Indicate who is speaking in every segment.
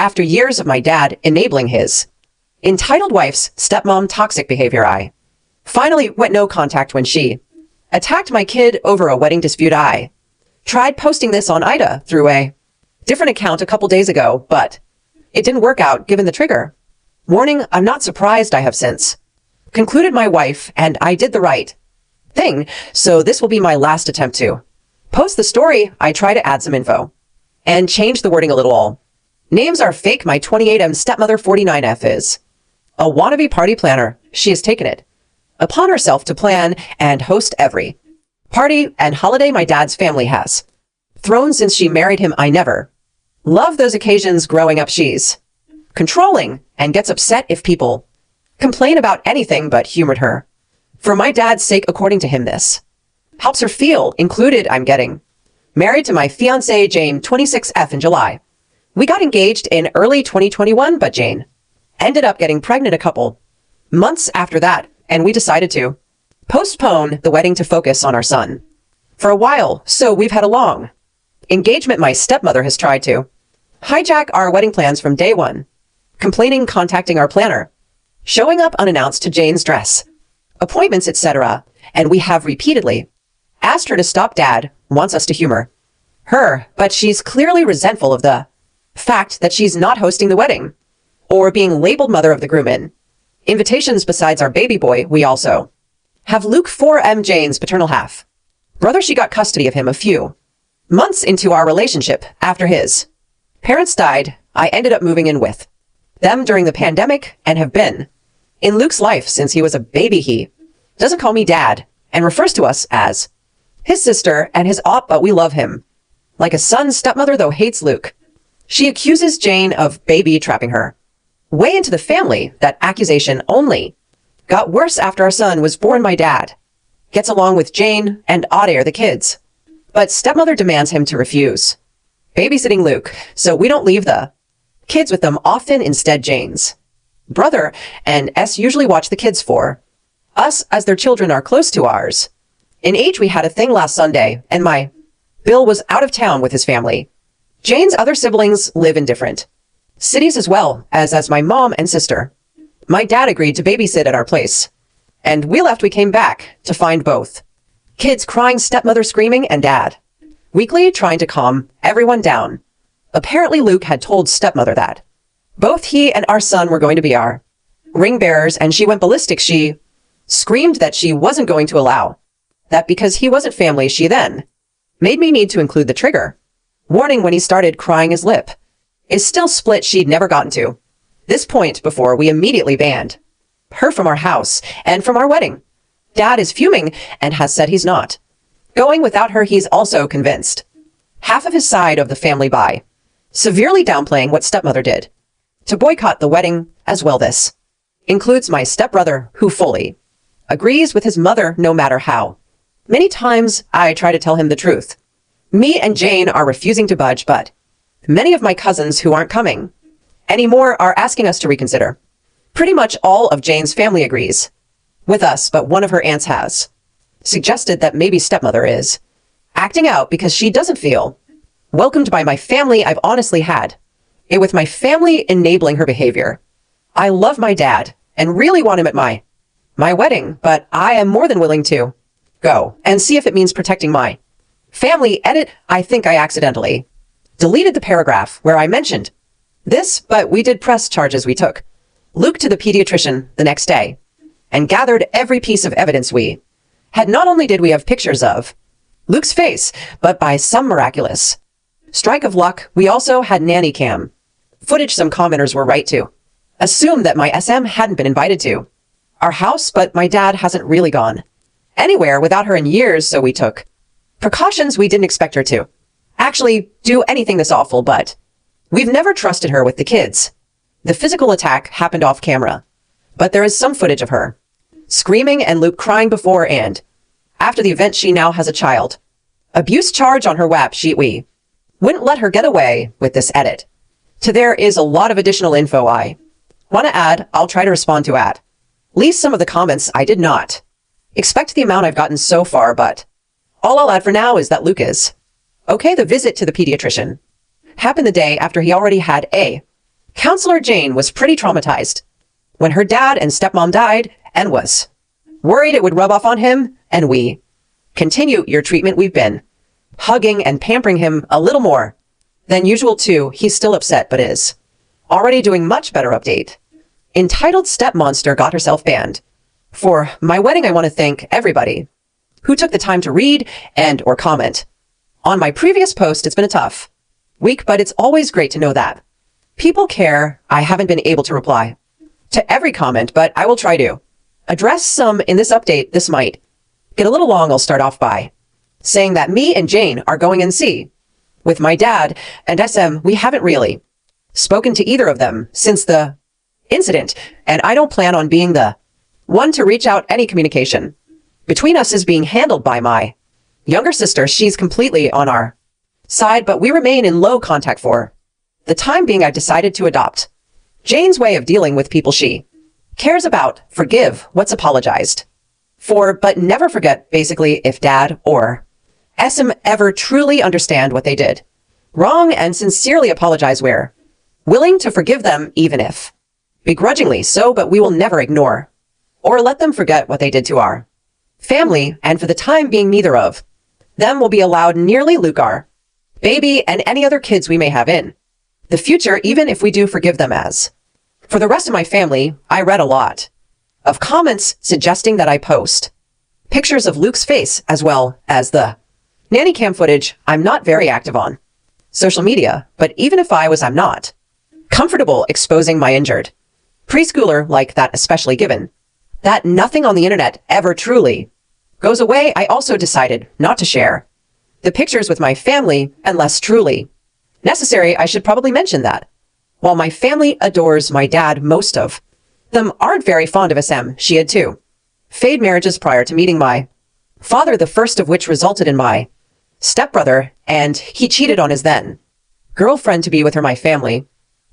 Speaker 1: after years of my dad enabling his entitled wife's stepmom toxic behavior. I finally went no contact when she attacked my kid over a wedding dispute. I tried posting this on Ida through a different account a couple days ago, but it didn't work out given the trigger warning. I'm not surprised. I have since concluded my wife and I did the right thing, so this will be my last attempt to post the story. I try to add some info and change the wording a little. All names are fake. My 28M stepmother 49F is a wannabe party planner. She has taken it upon herself to plan and host every party and holiday my dad's family has thrown since she married him. I never loved those occasions growing up. She's controlling and gets upset if people complain about anything, but humored her for my dad's sake. According to him, this helps her feel included. I'm getting married to my fiancée Jane 26F in July. We got engaged in early 2021, but Jane ended up getting pregnant a couple months after that, and we decided to postpone the wedding to focus on our son for a while. So we've had a long engagement. My stepmother has tried to hijack our wedding plans from day one, complaining, contacting our planner, showing up unannounced to Jane's dress appointments, etc. And we have repeatedly asked her to stop. Dad wants us to humor her, but she's clearly resentful of the fact that she's not hosting the wedding or being labeled mother of the groom in invitations. Besides our baby boy, we also have Luke 4M, Jane's paternal half brother. She got custody of him a few months into our relationship after his parents died. I ended up moving in with them during the pandemic and have been in Luke's life since he was a baby. He doesn't call me dad and refers to us as his sister and his aunt, but we love him like a son. Stepmother, though, hates Luke. She accuses Jane of baby trapping her way into the family. That accusation only got worse after our son was born. My dad gets along with Jane and Adair, the kids, but stepmother demands him to refuse babysitting Luke, so we don't leave the kids with them often. Instead, Jane's brother and S usually watch the kids for us as their children are close to ours in age. We had a thing last Sunday and my Bill was out of town with his family. Jane's other siblings live in different cities as well as my mom and sister. My dad agreed to babysit at our place and we left. We came back to find both kids crying, stepmother screaming, and dad weakly trying to calm everyone down. Apparently Luke had told stepmother that both he and our son were going to be our ring bearers, and she went ballistic. She screamed that she wasn't going to allow that because he wasn't family. She then made me need to include the trigger warning when he started crying. His lip is still split. She'd never gotten to this point before. We immediately banned her from our house and from our wedding. Dad is fuming and has said he's not going without her. He's also convinced half of his side of the family by severely downplaying what stepmother did to boycott the wedding as well. This includes my stepbrother, who fully agrees with his mother no matter how many times I try to tell him the truth. Me and Jane are refusing to budge, but many of my cousins who aren't coming anymore are asking us to reconsider. Pretty much all of Jane's family agrees with us, but one of her aunts has suggested that maybe stepmother is acting out because she doesn't feel welcomed by my family. I've honestly had it with my family enabling her behavior. I love my dad and really want him at my wedding, but I am more than willing to go and see if it means protecting my family. Edit, I think I accidentally deleted the paragraph where I mentioned this, but we did press charges. We took Luke to the pediatrician the next day and gathered every piece of evidence we had. Not only did we have pictures of Luke's face, but by some miraculous strike of luck, we also had nanny cam footage. Some commenters were right to assume that my SM hadn't been invited to our house, but my dad hasn't really gone anywhere without her in years, so we took precautions. We didn't expect her to actually do anything this awful, but we've never trusted her with the kids. The physical attack happened off camera, but there is some footage of her screaming and Luke crying before and after the event. She now has a child abuse charge on her WAP sheet. We wouldn't let her get away with this. Edit, to there is a lot of additional info I want to add. I'll try to respond to at least some of the comments. I did not expect the amount I've gotten so far, but all I'll add for now is that Luke is okay. The visit to the pediatrician happened the day after he already had a Counselor Jane was pretty traumatized when her dad and stepmom died and was worried it would rub off on him, and we continue your treatment. We've been hugging and pampering him a little more than usual too. He's still upset, but is already doing much better. Update. Entitled Stepmonster got herself banned. For my wedding, I want to thank everybody who took the time to read and or comment on my previous post. It's been a tough week, but it's always great to know that people care. I haven't been able to reply to every comment, but I will try to address some in this update. This might get a little long. I'll start off by saying that me and Jane are going NC with my dad and SM. We haven't really spoken to either of them since the incident, and I don't plan on being the one to reach out. Any communication between us is being handled by my younger sister. She's completely on our side, but we remain in low contact for the time being. I've decided to adopt Jane's way of dealing with people she cares about. Forgive what's apologized for, but never forget. Basically, if dad or SM ever truly understand what they did wrong and sincerely apologize, we're willing to forgive them, even if begrudgingly so, but we will never ignore or let them forget what they did to our family. And for the time being, neither of them will be allowed nearly Luke, our baby, and any other kids we may have in the future, even if we do forgive them. As for the rest of my family, I read a lot of comments suggesting that I post pictures of Luke's face as well as the nanny cam footage. I'm not very active on social media, but even if I was, I'm not comfortable exposing my injured preschooler like that, especially given that nothing on the internet ever truly goes away. I also decided not to share the pictures with my family unless truly necessary. I should probably mention that while my family adores my dad, most of them aren't very fond of SM. She had two failed marriages prior to meeting my father, the first of which resulted in my stepbrother, and he cheated on his then girlfriend to be with her. My family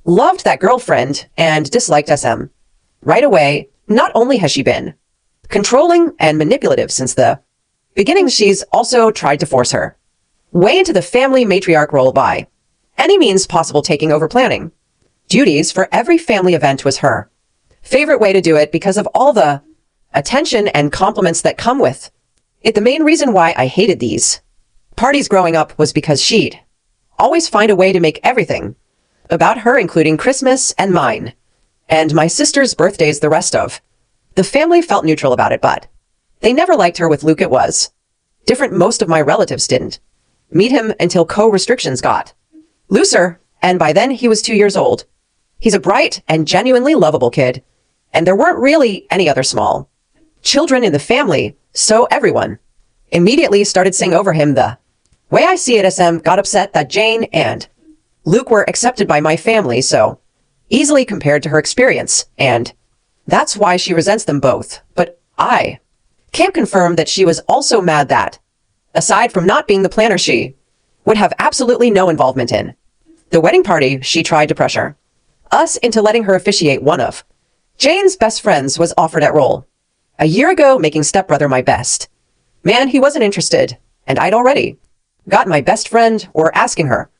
Speaker 1: loved that girlfriend and disliked SM right away. Not only has she been controlling and manipulative since the beginning, she's also tried to force her way into the family matriarch role by any means possible, taking over planning duties for every family event was her favorite way to do it because of all the attention and compliments that come with it. The main reason why I hated these parties growing up was because she'd always find a way to make everything about her, including Christmas and mine and my sister's birthdays. The rest of the family felt neutral about it, but they never liked her. With Luke, it was different. Most of my relatives didn't meet him until co-restrictions got looser, and by then he was 2 years old. He's a bright and genuinely lovable kid, and there weren't really any other small children in the family, so everyone immediately started saying over him. The way I see it, SM got upset that Jane and Luke were accepted by my family so easily compared to her experience, and that's why she resents them both. But I can't confirm that she was also mad that, aside from not being the planner, she would have absolutely no involvement in the wedding party. She tried to pressure us into letting her officiate. One of Jane's best friends was offered that role a year ago, making stepbrother my best man. He wasn't interested, and I'd already got my best friend or asking her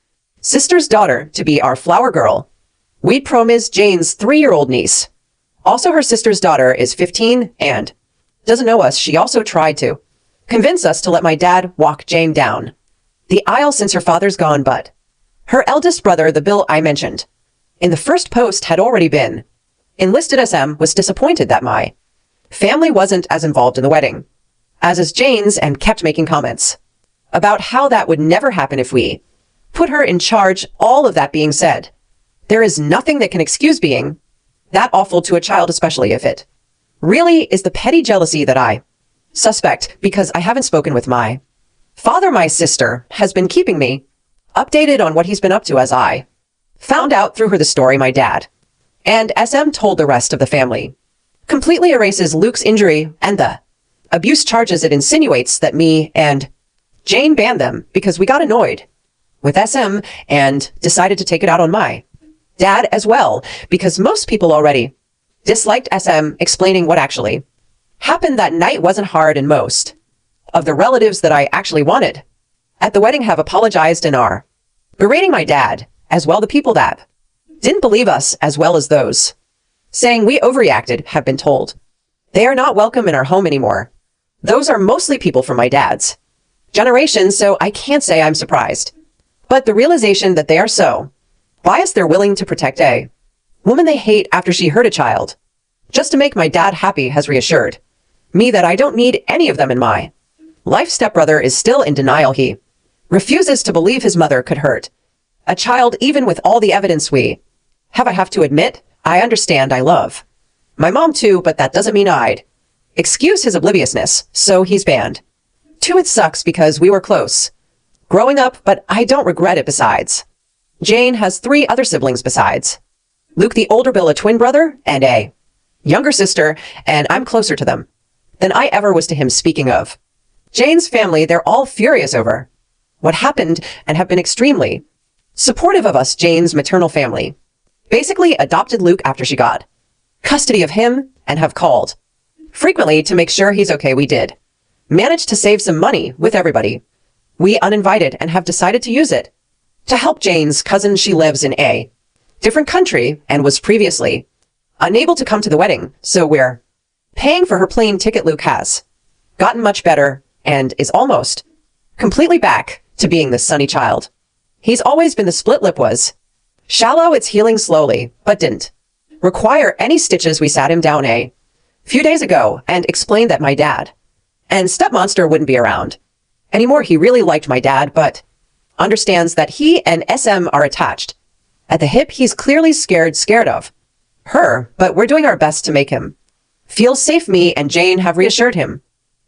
Speaker 1: sister's daughter to be our flower girl. We'd promise Jane's 3-year-old niece. Also, her sister's daughter is 15 and doesn't know us. She also tried to convince us to let my dad walk Jane down the aisle since her father's gone, but her eldest brother, the Bill I mentioned in the first post, had already been enlisted. SM was disappointed that my family wasn't as involved in the wedding as is Jane's, and kept making comments about how that would never happen if we put her in charge. All of that being said, there is nothing that can excuse being that awful to a child, especially if it really is the petty jealousy that I suspect, because I haven't spoken with my father. My sister has been keeping me updated on what he's been up to, as I found out through her the story my dad and SM told the rest of the family completely erases Luke's injury and the abuse charges. It insinuates that me and Jane banned them because we got annoyed with SM and decided to take it out on my dad as well, because most people already disliked SM. Explaining what actually happened that night wasn't hard, and most of the relatives that I actually wanted at the wedding have apologized and are berating my dad as well. The people that Didn't believe us as well as those. Saying we overreacted have been told. They are not welcome in our home anymore. Those are mostly people from my dad's generation, so I can't say I'm surprised. But the realization that they are so biased they're willing to protect a woman they hate after she hurt a child, just to make my dad happy, has reassured me that I don't need any of them in my life. Stepbrother is still in denial. He refuses to believe his mother could hurt a child even with all the evidence we have. I have to admit, I understand I love my mom too, but that doesn't mean I'd excuse his obliviousness, so he's banned. Too, it sucks because we were close growing up, but I don't regret it. Besides, Jane has 3 other siblings besides Luke the older, Bill a twin brother, and a younger sister, and I'm closer to them than I ever was to him. Speaking of Jane's family, they're all furious over what happened and have been extremely supportive of us. Jane's maternal family basically adopted Luke after she got custody of him and have called frequently to make sure he's okay. We did manage to save some money with everybody we uninvited and have decided to use it to help Jane's cousin. She lives in a different country and was previously unable to come to the wedding, so we're paying for her plane ticket. Luke has gotten much better and is almost completely back to being the sunny child he's always been. The split lip was shallow. It's healing slowly, but didn't require any stitches. We sat him down a few days ago and explained that my dad and stepmonster wouldn't be around anymore. He really liked my dad, but understands that he and SM are attached at the hip. He's clearly scared of her, but we're doing our best to make him feel safe. Me and Jane have reassured him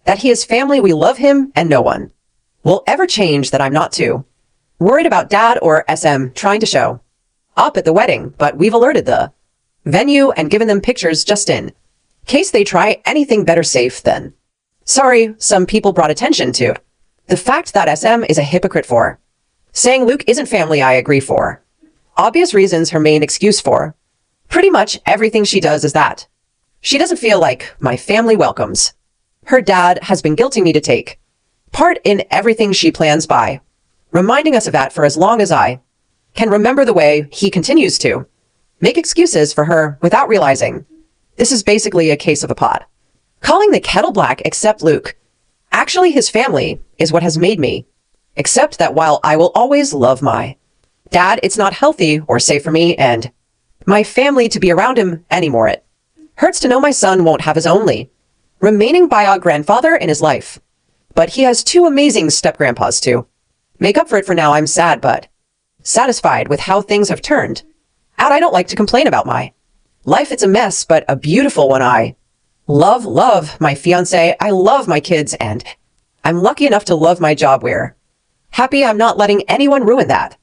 Speaker 1: that he is family. We love him and no one will ever change that. I'm not too worried about dad or SM trying to show up at the wedding, but we've alerted the venue and given them pictures just in case they try anything. Better safe than sorry. Some people brought attention to the fact that SM is a hypocrite for saying Luke isn't family. I agree. For obvious reasons, her main excuse for pretty much everything she does is that she doesn't feel like my family welcomes her. Dad has been guilting me to take part in everything she plans by reminding us of that for as long as I can remember. The way he continues to make excuses for her without realizing this is basically a case of a pot calling the kettle black. Except Luke, actually his family is what has made me accept that while I will always love my dad, it's not healthy or safe for me and my family to be around him anymore. It hurts to know my son won't have his only remaining bio grandfather in his life, but he has 2 amazing step-grandpas to make up for it. For now, I'm sad but satisfied with how things have turned out. I don't like to complain about my life. It's a mess, but a beautiful one. I love my fiance. I love my kids, and I'm lucky enough to love my job. We're happy. I'm not letting anyone ruin that.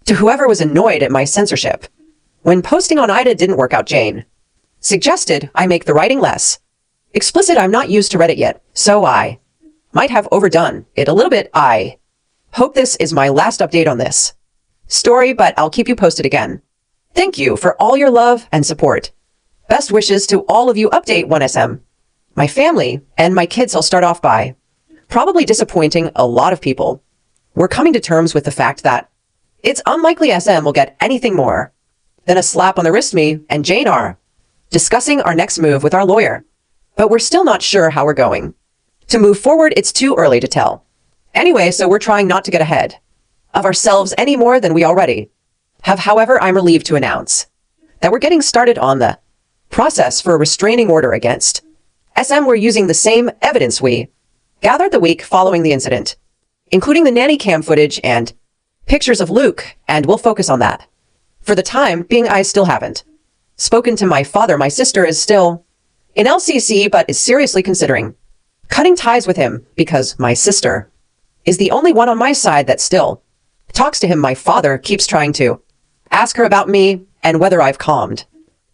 Speaker 1: To whoever was annoyed at my censorship when posting on Ida didn't work out, Jane suggested I make the writing less explicit. I'm not used to Reddit yet, so I might have overdone it a little bit. I hope this is my last update on this story, but I'll keep you posted again. Thank you for all your love and support. Best wishes to all of you. Update 1SM. My family and my kids. I'll start off by probably disappointing a lot of people. We're coming to terms with the fact that it's unlikely SM will get anything more than a slap on the wrist. Me and Jane are discussing our next move with our lawyer, but we're still not sure how we're going to move forward. It's too early to tell. Anyway, so we're trying not to get ahead of ourselves any more than we already have. However, I'm relieved to announce that we're getting started on the process for a restraining order against SM. We're using the same evidence we gathered the week following the incident, including the nanny cam footage and pictures of Luke, and we'll focus on that. For the time being, I still haven't spoken to my father. My sister is still in LCC, but is seriously considering cutting ties with him because my sister is the only one on my side that still talks to him. My father keeps trying to ask her about me and whether I've calmed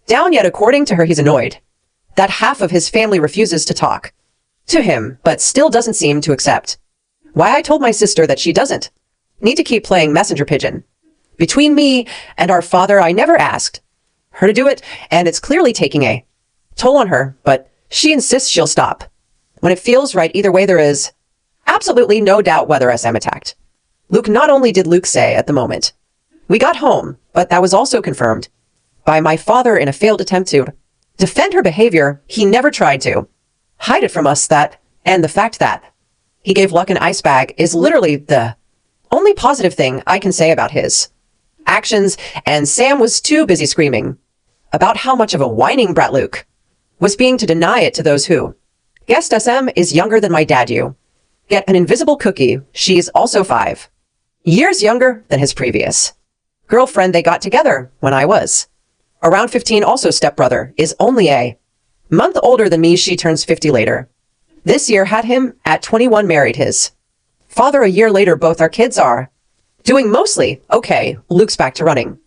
Speaker 1: down yet. According to her, he's annoyed that half of his family refuses to talk to him, but still doesn't seem to accept why I told my sister that she doesn't need to keep playing messenger pigeon between me and our father. I never asked her to do it, and it's clearly taking a toll on her, but she insists she'll stop when it feels right. Either way, there is absolutely no doubt whether SM attacked Luke. Not only did Luke say at the moment we got home, but that was also confirmed by my father in a failed attempt to defend her behavior. He never tried to hide it from us, and the fact that he gave Luck an ice bag is literally the only positive thing I can say about his actions, and Sam was too busy screaming about how much of a whining brat Luke was being to deny it to those who guessed SM is younger than my dad. You get an invisible cookie. She's also 5 years younger than his previous girlfriend. They got together when I was around 15. Also, stepbrother is only a month older than me. She turns 50 later this year. Had him at 21, married his father a year later. Both our kids are doing mostly okay. Luke's back to running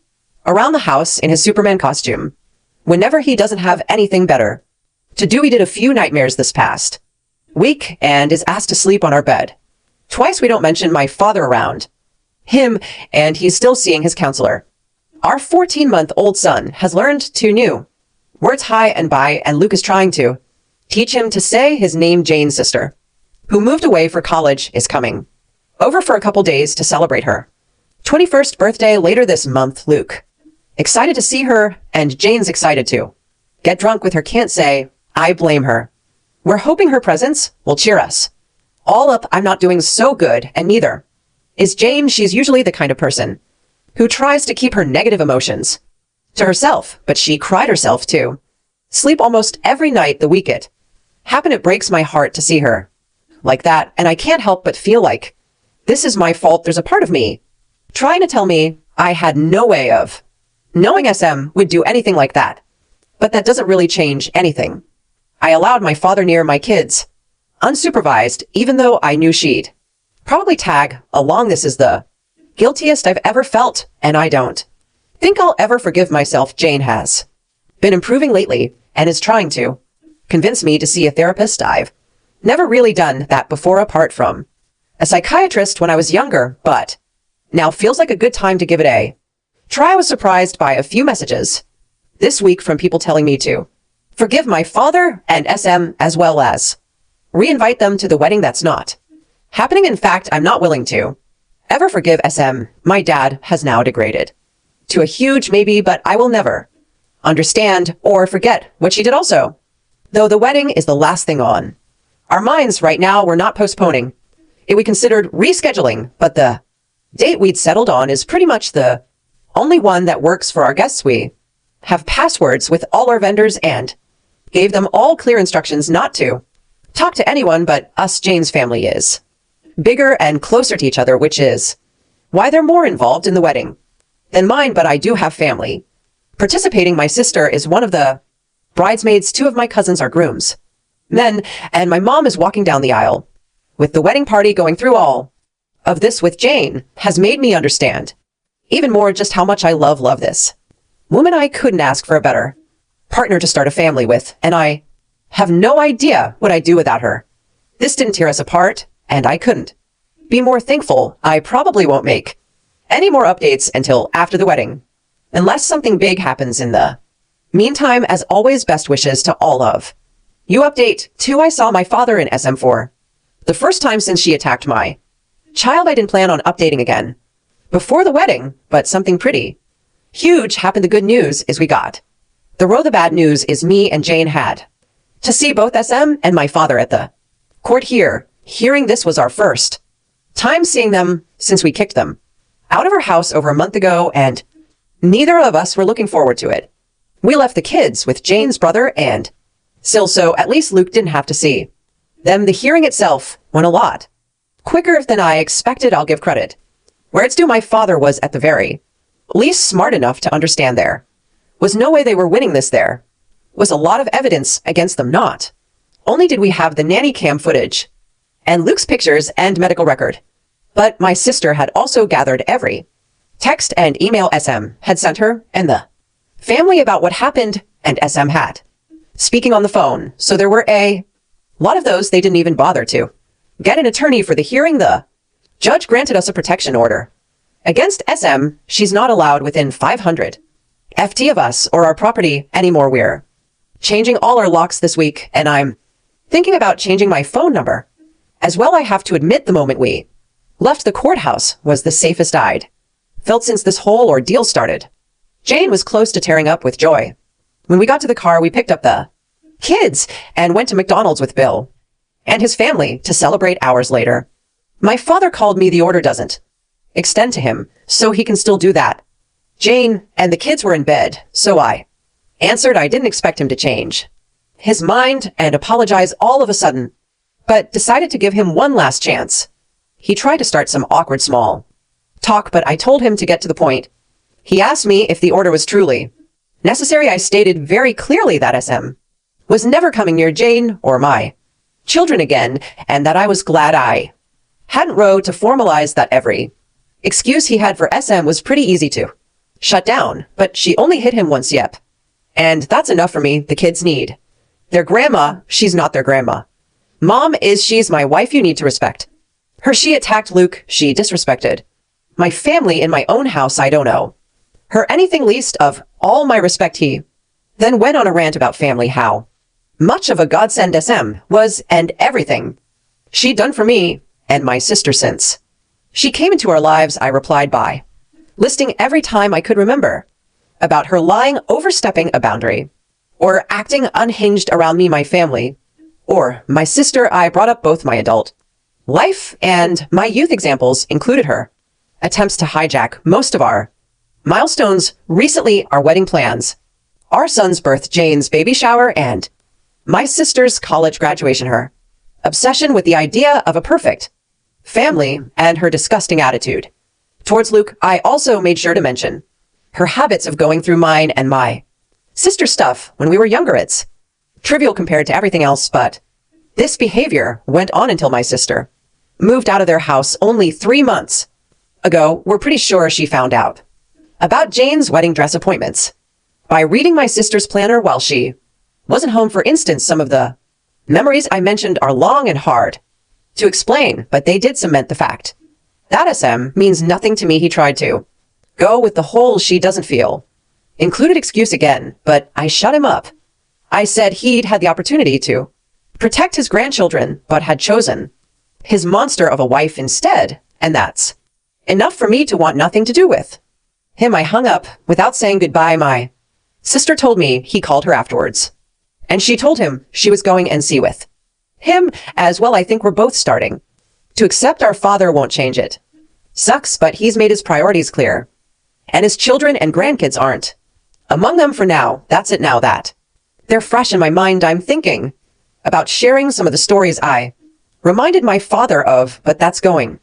Speaker 1: around the house in his Superman costume whenever he doesn't have anything better to do. He did a few nightmares this past week and is asked to sleep on our bed twice. We don't mention my father around him, and he's still seeing his counselor. Our 14-month-old son has learned 2 new words, hi and bye, and Luke is trying to teach him to say his name. Jane's sister, who moved away for college, is coming over for a couple days to celebrate her 21st birthday later this month. Luke excited to see her, and Jane's excited to get drunk with her. Can't say I blame her. We're hoping her presence will cheer us all up. I'm not doing so good, and neither is Jane. She's usually the kind of person who tries to keep her negative emotions to herself, but she cried herself to sleep almost every night the week it happened. It breaks my heart to see her like that, and I can't help but feel like this is my fault. There's a part of me trying to tell me I had no way of knowing SM would do anything like that, but that doesn't really change anything. I allowed my father near my kids unsupervised, even though I knew she'd probably tag along. This is the guiltiest I've ever felt, and I don't think I'll ever forgive myself. Jane has been improving lately and is trying to convince me to see a therapist. I've never really done that before, apart from a psychiatrist when I was younger, but now feels like a good time to give it a try. I was surprised by a few messages this week from people telling me to forgive my father and SM, as well as re-invite them to the wedding that's not happening. In fact, I'm not willing to ever forgive SM. My dad has now degraded to a huge maybe, but I will never understand or forget what she did also. Though the wedding is the last thing on our minds right now, we're not postponing it. We considered rescheduling, but the date we'd settled on is pretty much the only one that works for our guests. We have passwords with all our vendors and gave them all clear instructions not to talk to anyone but us. Jane's family is bigger and closer to each other, which is why they're more involved in the wedding than mine, but I do have family participating. My sister is one of the bridesmaids. 2 of my cousins are grooms men, and my mom is walking down the aisle with the wedding party. Going through all of this with Jane has made me understand even more just how much I love this woman. I couldn't ask for a better partner to start a family with, and I have no idea what I'd do without her. This didn't tear us apart, and I couldn't be more thankful. I probably won't make any more updates until after the wedding, unless something big happens in the meantime. As always, best wishes to all of you. Update 2. I saw my father in SM for the first time since she attacked my child. I didn't plan on updating again before the wedding, but something pretty huge happened. The good news is we got the bad news is me and Jane had to see both SM and my father at the court here. Hearing this was our first time seeing them since we kicked them out of our house over a month ago, and neither of us were looking forward to it. We left the kids with Jane's brother and Sil, so at least Luke didn't have to see them. The hearing itself went a lot quicker than I expected. I'll give credit where it's due. My father was at the very least smart enough to understand there was no way they were winning this. There was a lot of evidence against them. Not only did we have the nanny cam footage and Luke's pictures and medical record, but my sister had also gathered every text and email SM had sent her and the family about what happened, and SM had speaking on the phone. So there were a lot of those. They didn't even bother to get an attorney for the hearing. The judge granted us a protection order against SM. She's not allowed within 500 FT of us or our property anymore. We're changing all our locks this week, and I'm thinking about changing my phone number as well. I have to admit, the moment we left the courthouse was the safest I'd felt since this whole ordeal started. Jane was close to tearing up with joy. When we got to the car, we picked up the kids and went to McDonald's with Bill and his family to celebrate hours later. My father called me the order doesn't extend to him, so he can still do that. Jane and the kids were in bed, so I answered I didn't expect him to change his mind and apologize all of a sudden, but decided to give him one last chance. He tried to start some awkward small talk, but I told him to get to the point. He asked me if the order was truly necessary. I stated very clearly that SM was never coming near Jane or my children again, and that I was glad I hadn't wrote to formalize that every excuse he had for SM was pretty easy to shut down, but she only hit him once, yep. And that's enough for me. The kids need their grandma. She's not their grandma. Mom is, she's my wife. You need to respect her. She attacked Luke. She disrespected my family in my own house. I don't know her anything, least of all my respect. He then went on a rant about family, how much of a godsend SM was, and everything she'd done for me and my sister since she came into our lives. I replied by listing every time I could remember about her lying, overstepping a boundary, or acting unhinged around me, my family, or my sister. I brought up both my adult life and my youth. Examples included her attempts to hijack most of our milestones recently, our wedding plans, our son's birth, Jane's baby shower, and my sister's college graduation, her obsession with the idea of a perfect family, and her disgusting attitude towards Luke. I also made sure to mention her habits of going through mine and my sister's stuff when we were younger. It's trivial compared to everything else, but this behavior went on until my sister moved out of their house only 3 months ago. We're pretty sure she found out about Jane's wedding dress appointments by reading my sister's planner while she wasn't home. For instance, some of the memories I mentioned are long and hard to explain, but they did cement the fact that SM means nothing to me. He tried to go with the whole she doesn't feel included excuse again, but I shut him up. I said he'd had the opportunity to protect his grandchildren, but had chosen his monster of a wife instead, and that's enough for me to want nothing to do with him. I hung up without saying goodbye. My sister told me he called her afterwards, and she told him she was going and see with him as well. I think we're both starting to accept our father won't change. It sucks, but he's made his priorities clear, and his children and grandkids aren't among them for now. That's it. Now that they're fresh in my mind, I'm thinking about sharing some of the stories I reminded my father of, but that's going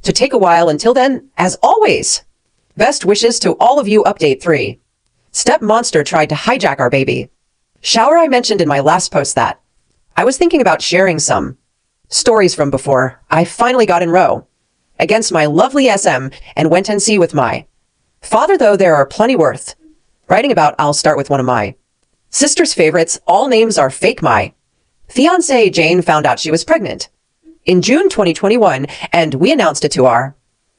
Speaker 1: to take a while. Until then, as always, best wishes to all of you. Update 3. Step monster tried to hijack our baby shower. I mentioned in my last post that I was thinking about sharing some stories from before I finally got in row against my lovely SM and went and see with my father, though there are plenty worth writing about. I'll start with one of my sister's favorites. All names are fake. My fiancée Jane found out she was pregnant in June 2021, and we announced it to our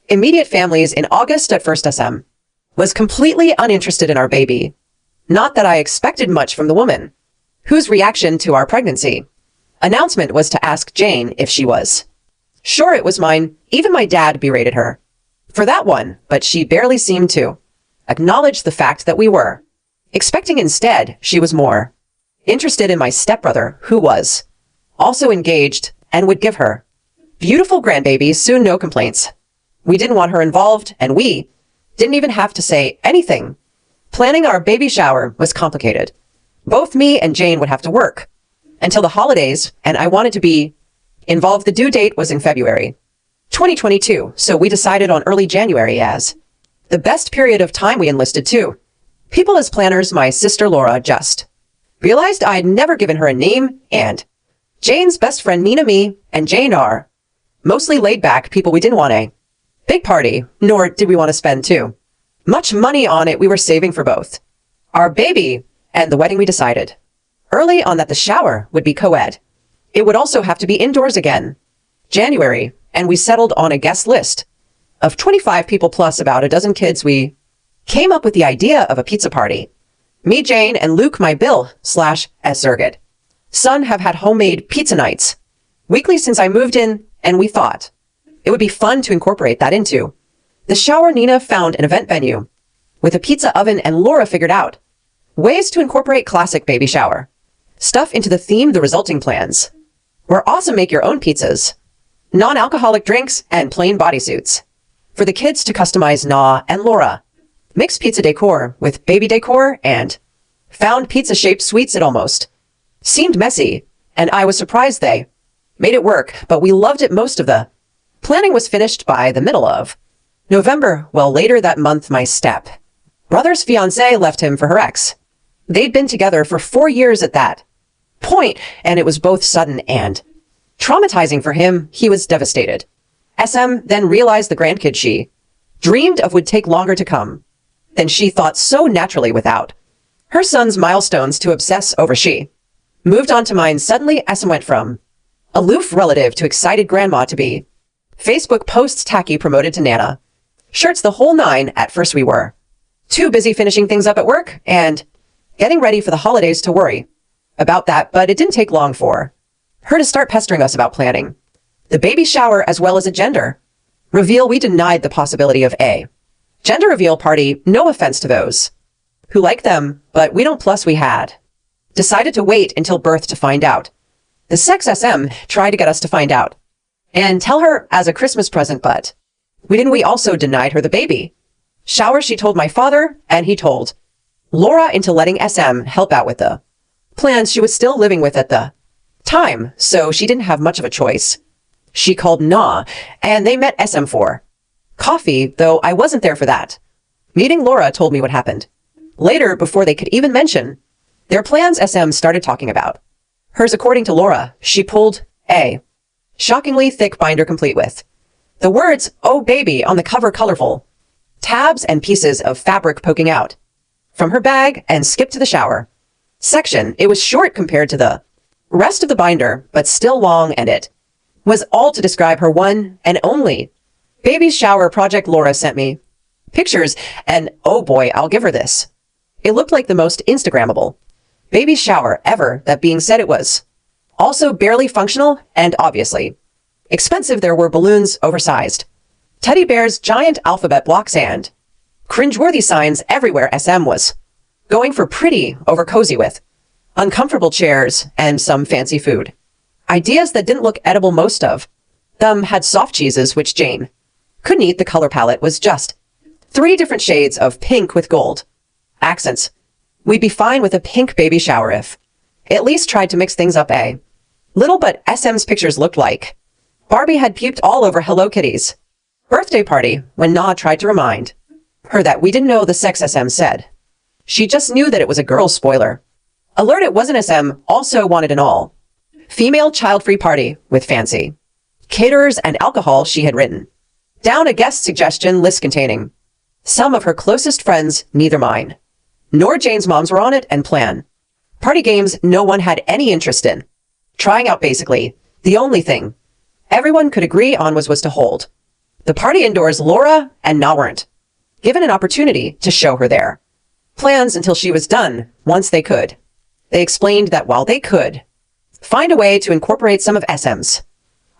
Speaker 1: immediate families in August. At first, SM was completely uninterested in our baby. Not that I expected much from the woman whose reaction to our pregnancy announcement was to ask Jane if she was sure it was mine. Even my dad berated her for that one, but she barely seemed to acknowledge the fact that we were expecting. Instead, she was more interested in my stepbrother, who was also engaged and would give her beautiful grandbabies soon. No complaints. We didn't want her involved, and we didn't even have to say anything. Planning our baby shower was complicated. Both me and Jane would have to work until the holidays, and I wanted to be involved. The due date was in February 2022, so we decided on early January as the best period of time. We enlisted 2 people as planners. My sister Laura just realized I'd never given her a name, and Jane's best friend Nina, me, and Jane are mostly laid back people. We didn't want a big party, nor did we want to spend too much money on it. We were saving for both our baby and the wedding. We decided early on that the shower would be co-ed. It would also have to be indoors again. January, and we settled on a guest list of 25 people plus about a dozen kids. We came up with the idea of a pizza party. Me, Jane, and Luke, my Bill / as surrogate son, have had homemade pizza nights weekly since I moved in, and we thought it would be fun to incorporate that into the shower. Nina found an event venue with a pizza oven, and Laura figured out ways to incorporate classic baby shower stuff into the theme. The resulting plans were awesome. Make your own pizzas, non-alcoholic drinks, and plain bodysuits. For the kids to customize, Na and Laura mixed pizza decor with baby decor and found pizza-shaped sweets. It almost seemed messy, and I was surprised they made it work, but we loved it. Most of the planning was finished by the middle of November. Well, later that month, my step brother's fiancée left him for her ex. They'd been together for 4 years at that point, and it was both sudden and traumatizing for him. He was devastated. SM then realized the grandkid she dreamed of would take longer to come than she thought, so naturally without her son's milestones to obsess over. She moved on to mine. Suddenly, SM went from aloof relative to excited grandma to be Facebook posts tacky, promoted to Nana, shirts, the whole nine. At first we were too busy finishing things up at work and getting ready for the holidays to worry about that, but it didn't take long for her to start pestering us about planning the baby shower as well as a gender reveal. We denied the possibility of a gender reveal party. No offense to those who like them, but we don't. Plus, we had decided to wait until birth to find out. The sex. SM tried to get us to find out and tell her as a Christmas present, but we didn't. We also denied her the baby shower. She told my father, and he told Laura into letting SM help out with the plans. She was still living with at the time, so she didn't have much of a choice. She called Na, and they met SM for coffee, though I wasn't there for that meeting. Laura told me what happened later before they could even mention their plans. SM started talking about hers. According to Laura, she pulled a shockingly thick binder complete with the words "Oh baby" on the cover, colorful tabs and pieces of fabric poking out from her bag, and skipped to the shower section. It was short compared to the rest of the binder, but still long, and it was all to describe her one and only baby shower project. Laura sent me pictures, and oh boy, I'll give her this. It looked like the most Instagrammable baby shower ever. That being said, it was also barely functional and obviously expensive. There were balloons, oversized teddy bears, giant alphabet blocks, and cringeworthy signs everywhere. SM was going for pretty over cozy with uncomfortable chairs and some fancy food ideas that didn't look edible. Most of them had soft cheeses, which Jane couldn't eat. The color palette was just 3 different shades of pink with gold accents. We'd be fine with a pink baby shower if at least tried to mix things up a little, but SM's pictures looked like Barbie had puked all over Hello Kitty's birthday party. When Na tried to remind her that we didn't know the sex, SM said she just knew that it was a girl. Spoiler alert, it wasn't. SM also wanted an all-female child-free party with fancy caterers and alcohol. She had written down a guest suggestion list containing some of her closest friends. Neither mine nor Jane's moms were on it, and plan party games no one had any interest in trying out. Basically, the only thing everyone could agree on was to hold the party indoors. Laura and Na weren't given an opportunity to show her their plans until she was done. Once they could, they explained that while they could find a way to incorporate some of SM's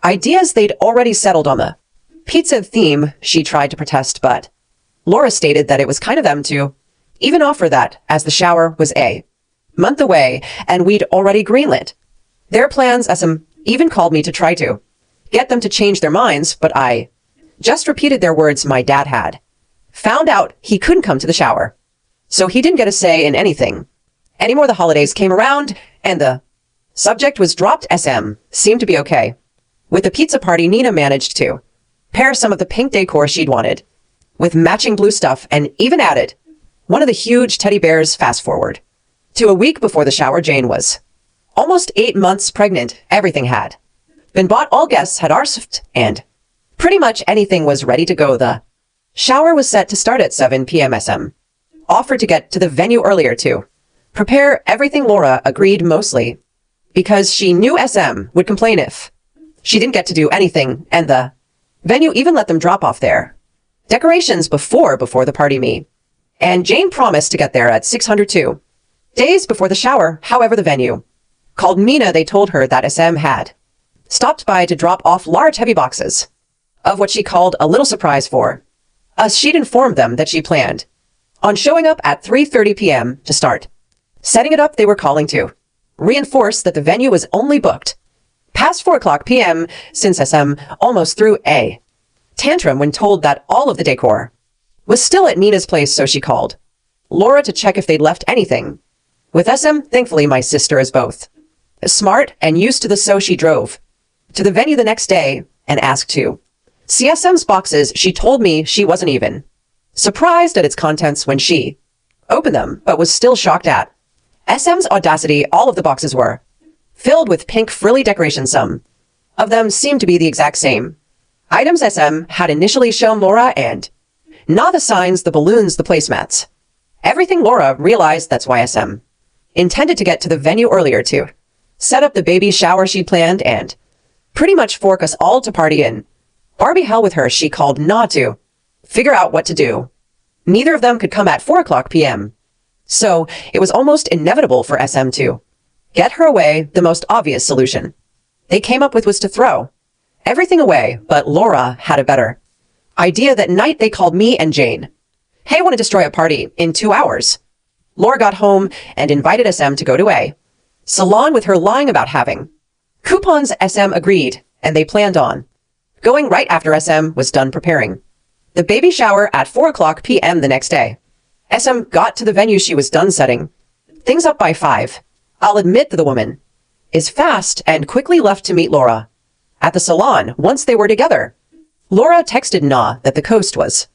Speaker 1: ideas, they'd already settled on the pizza theme. She tried to protest, but Laura stated that it was kind of them to even offer that, as the shower was a month away and we'd already greenlit their plans. SM even called me to try to get them to change their minds, but I just repeated their words. My dad had found out he couldn't come to the shower, so he didn't get a say in anything anymore. The holidays came around and the subject was dropped. SM seemed to be okay with the pizza party. Nina managed to pair some of the pink decor she'd wanted with matching blue stuff and even added one of the huge teddy bears. Fast forward to a week before the shower. Jane was almost 8 months pregnant. Everything had been bought. All guests had RSVP'd and pretty much anything was ready to go. The shower was set to start at 7 p.m. SM offered to get to the venue earlier to prepare everything. Laura agreed, mostly because she knew SM would complain if she didn't get to do anything, and the venue even let them drop off their decorations before the party. Me and Jane promised to get there at 602 days before the shower. However, the venue called Mina. They told her that SM had stopped by to drop off large heavy boxes of what she called a little surprise for us. She'd informed them that she planned On showing up at 3:30 p.m. to start. Setting it up, they were calling to reinforce that the venue was only booked past 4 o'clock p.m. since SM almost threw a tantrum when told that all of the decor was still at Nina's place, so she called Laura to check if they'd left anything. With SM, thankfully my sister is both smart and used to the, so she drove to the venue the next day and asked to see SM's boxes. She told me she wasn't even surprised at its contents when she opened them, but was still shocked at SM's audacity. All of the boxes were filled with pink frilly decorations. Some of them seemed to be the exact same items SM had initially shown Laura, and not the signs, the balloons, the placemats. Everything. Laura realized that's why SM intended to get to the venue earlier to set up the baby shower she'd planned and pretty much fork us all to party in Barbie hell with her. She called not to figure out what to do. Neither of them could come at 4 o'clock p.m. So it was almost inevitable for SM to get her away. The most obvious solution they came up with was to throw everything away, but Laura had a better idea. That night they called me and Jane. Hey, want to destroy a party in 2 hours. Laura got home and invited SM to go to a salon with her, lying about having coupons. SM agreed, and they planned on going right after SM was done preparing the baby shower at 4 o'clock p.m. the next day. SM got to the venue. She was done setting things up by 5. I'll admit that the woman is fast and quickly left to meet Laura at the salon. Once they were together, Laura texted Na that the coast was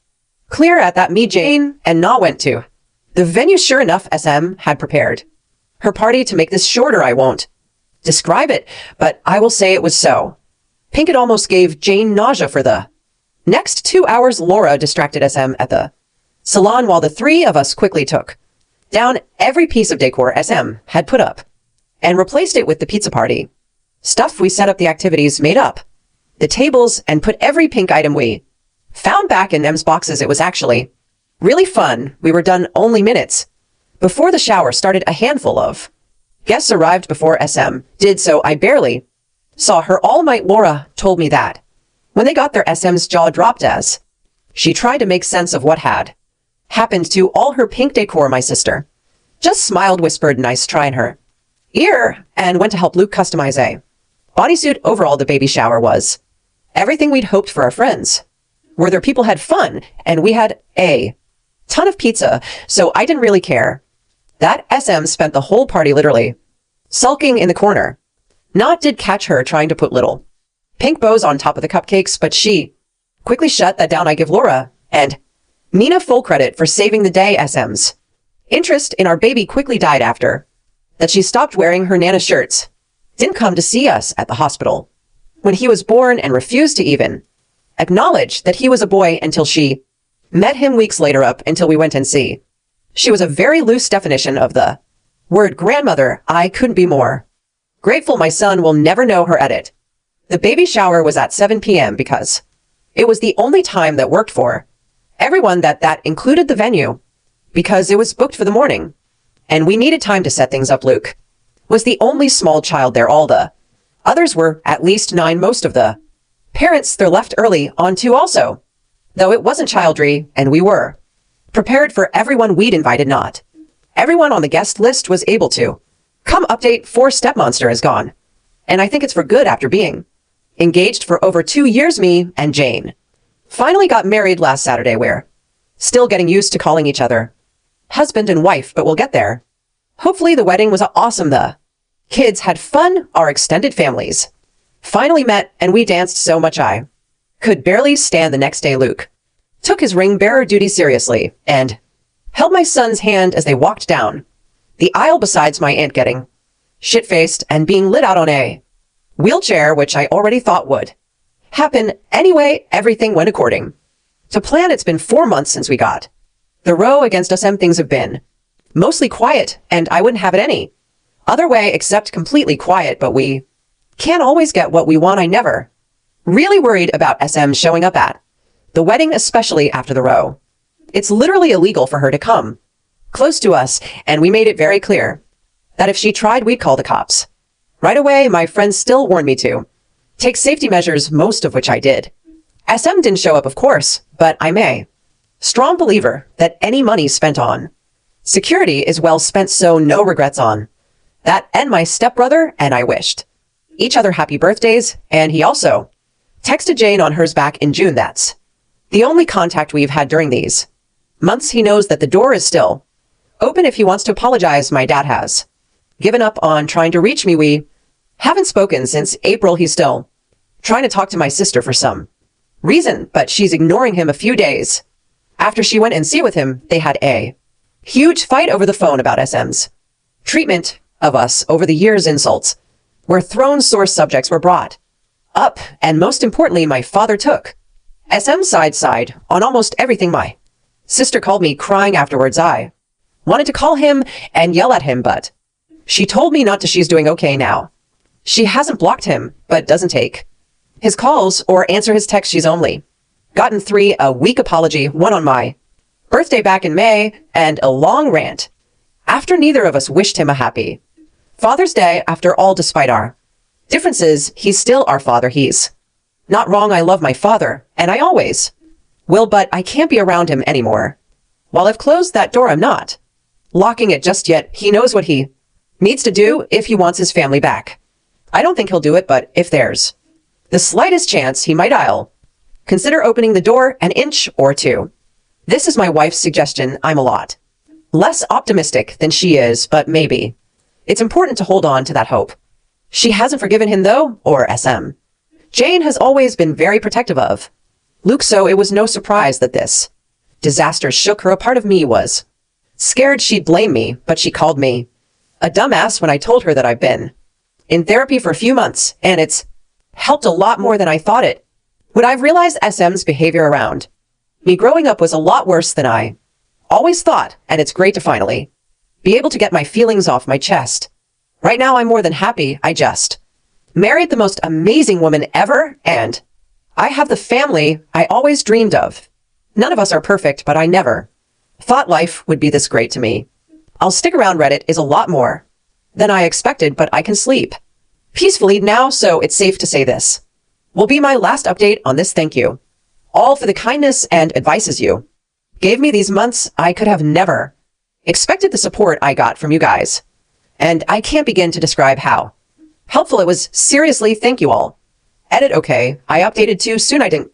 Speaker 1: clear. At that, me, Jane, and Na went to the venue. Sure enough, SM had prepared her party. To make this shorter, I won't describe it, but I will say it was so pink it almost gave Jane nausea. For the next 2 hours, Laura distracted SM at the salon while the three of us quickly took down every piece of decor SM had put up and replaced it with the pizza party stuff. We set up the activities, made up the tables, and put every pink item we found back in M's boxes. It was actually really fun. We were done only minutes before the shower started. A handful of guests arrived before SM did, so I barely saw her all night. Laura told me that when they got there, SM's jaw dropped as she tried to make sense of what had happened to all her pink decor. My sister just smiled, whispered nice try in her ear, and went to help Luke customize a bodysuit. Overall, the baby shower was everything we'd hoped for. Our friends were there, people had fun, and we had a ton of pizza, so I didn't really care that SM spent the whole party literally sulking in the corner. Not did catch her trying to put little pink bows on top of the cupcakes, but she quickly shut that down. I give Laura and Nina full credit for saving the day. SM's interest in our baby quickly died after that. She stopped wearing her Nana shirts, didn't come to see us at the hospital when he was born, and refused to even acknowledge that he was a boy until she met him weeks later. Up until we went and see, she was a very loose definition of the word grandmother. I couldn't be more grateful. My son will never know her edit. The baby shower was at 7 p.m. because it was the only time that worked for everyone. That included the venue because it was booked for the morning and we needed time to set things up. Luke was the only small child there. All the others were at least 9. Most of the parents they're left early on too also, though it wasn't childry, and we were prepared for everyone we'd invited. Not everyone on the guest list was able to come. Update: 4 Stepmonster is gone, and I think it's for good. After being engaged for over 2 years, me and Jane finally got married last Saturday. We're still getting used to calling each other husband and wife, but we'll get there. Hopefully. The wedding was awesome. The kids had fun. Our extended families finally met, and we danced so much I could barely stand. The next day, Luke took his ring bearer duty seriously and held my son's hand as they walked down the aisle, besides my aunt getting shit-faced and being lit out on a wheelchair, which I already thought would happen anyway. Everything went according to plan. It's been 4 months since we got the row against SM. Things have been mostly quiet, and I wouldn't have it any other way except completely quiet, but we can't always get what we want. I never really worried about SM showing up at the wedding, especially after the row. It's literally illegal for her to come close to us, and we made it very clear that if she tried, we'd call the cops right away. My friends still warned me to take safety measures, most of which I did. SM didn't show up, of course, but I may Strong believer that any money spent on security is well spent, so no regrets on. That and my stepbrother and I wished each other happy birthdays, and he also texted Jane on hers back in June. That's the only contact we've had during these months. He knows that the door is still open if he wants to apologize. My dad has given up on trying to reach me. We haven't spoken since April. He's still trying to talk to my sister for some reason, but she's ignoring him. A few days after she went and see with him, they had a huge fight over the phone about SM's treatment of us over the years. Insults were thrown, sore subjects were brought up, and most importantly, my father took SM's side on almost everything. My sister called me crying afterwards. I wanted to call him and yell at him, but she told me not to. She's doing okay now. She hasn't blocked him, but doesn't take his calls or answer his texts. She's only gotten 3 a week apology, one on my birthday back in May, and a long rant after neither of us wished him a happy Father's Day. After all, despite our differences, he's still our father. He's not wrong. I love my father, and I always will, but I can't be around him anymore. While I've closed that door, I'm not locking it just yet. He knows what he needs to do if he wants his family back. I don't think he'll do it, but if there's the slightest chance he might, I'll consider opening the door an inch or two. This is my wife's suggestion. I'm a lot less optimistic than she is, but maybe it's important to hold on to that hope. She hasn't forgiven him though, or SM. Jane has always been very protective of Luke, so it was no surprise that this disaster shook her. A part of me was scared she'd blame me, but she called me a dumbass when I told her that I've been in therapy for a few months, and it's helped a lot more than I thought it would. I've realized SM's behavior around me growing up was a lot worse than I always thought, and it's great to finally be able to get my feelings off my chest. Right now, I'm more than happy. I just married the most amazing woman ever, and I have the family I always dreamed of. None of us are perfect, but I never thought life would be this great to me. I'll stick around. Reddit is a lot more than I expected, but I can sleep peacefully now, so it's safe to say this will be my last update on this. Thank you all for the kindness and advices you gave me these months. I could have never expected the support I got from you guys, and I can't begin to describe how helpful it was. Seriously, thank you all. Edit. Okay, I updated too soon. I didn't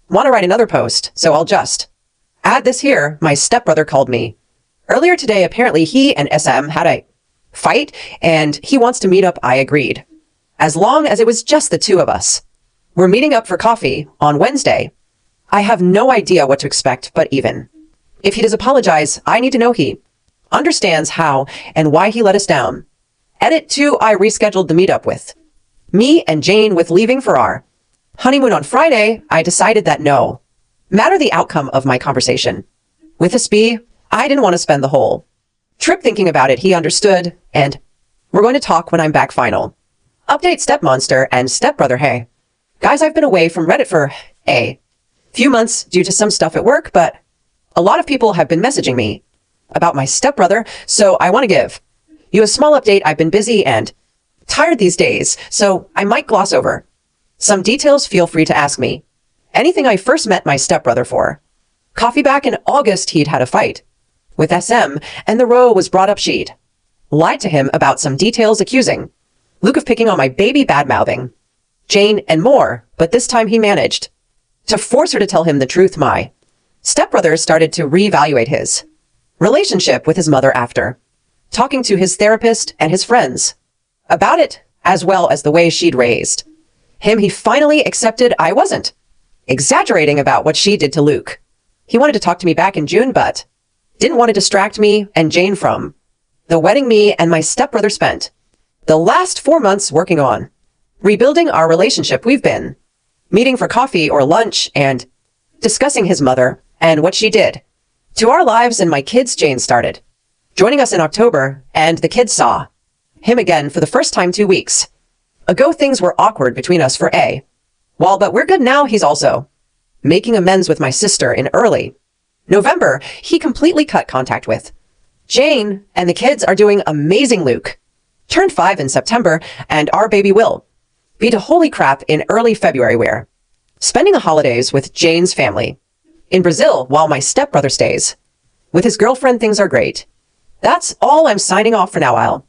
Speaker 1: want to write another post, so I'll just add this here. My stepbrother called me earlier today. Apparently he and SM had a fight and he wants to meet up. I agreed, as long as it was just the two of us. We're meeting up for coffee on Wednesday. I have no idea what to expect, but even if he does apologize, I need to know he understands how and why he let us down. Edit 2. I rescheduled the meetup with me and Jane with leaving for our honeymoon on Friday. I decided that no matter the outcome of my conversation with SB, I didn't want to spend the whole trip thinking about it. He understood, and we're going to talk when I'm back. Final update: Stepmonster and Stepbrother. Hey guys, I've been away from Reddit for a few months due to some stuff at work, but a lot of people have been messaging me about my stepbrother, so I want to give you a small update. I've been busy and tired these days, so I might gloss over some details. Feel free to ask me anything. I first met my stepbrother for coffee back in August. He'd had a fight with SM, and the row was brought up. She'd lied to him about some details, accusing Luke of picking on my baby, bad-mouthing Jane, and more, but this time he managed to force her to tell him the truth. My stepbrother started to reevaluate his relationship with his mother after talking to his therapist and his friends about it, as well as the way she'd raised him. He finally accepted I wasn't exaggerating about what she did to Luke. He wanted to talk to me back in June, but didn't want to distract me and Jane from the wedding. Me and my stepbrother spent the last 4 months working on rebuilding our relationship. We've been meeting for coffee or lunch and discussing his mother and what she did to our lives and my kids. Jane started joining us in October, and the kids saw him again for the first time 2 weeks ago. Things were awkward between us for a while, but we're good now. He's also making amends with my sister. In early November, he completely cut contact with Jane, and the kids are doing amazing. Luke turned 5 in September, and our baby will be to holy crap in early February. We're spending the holidays with Jane's family In Brazil while my stepbrother stays. With his girlfriend things are great. That's all. I'm signing off for now, I'll.